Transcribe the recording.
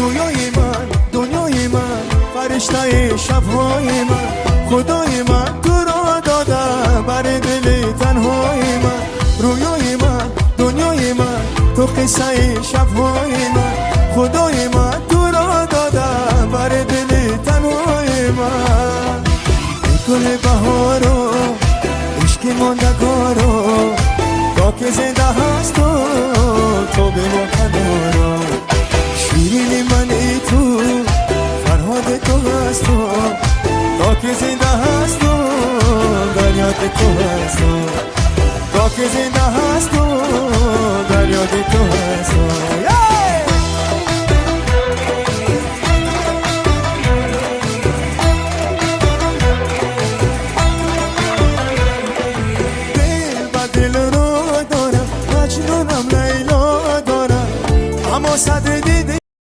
رویای من، دنیای من، فرشته شبهای من، خدای من تو را داده بر دل تنهای من. رویای من، دنیای من، تو قصه شبهای من، خدای من تو را داده بر دل تنهای من. گل بهارو عشق ماندگارو تا که زنده هست تو به ما کنارو. شیرین من ای تو فرهاد تو هست تا که زنده هست در یاد تو هست تا که زنده هست در یاد تو هست.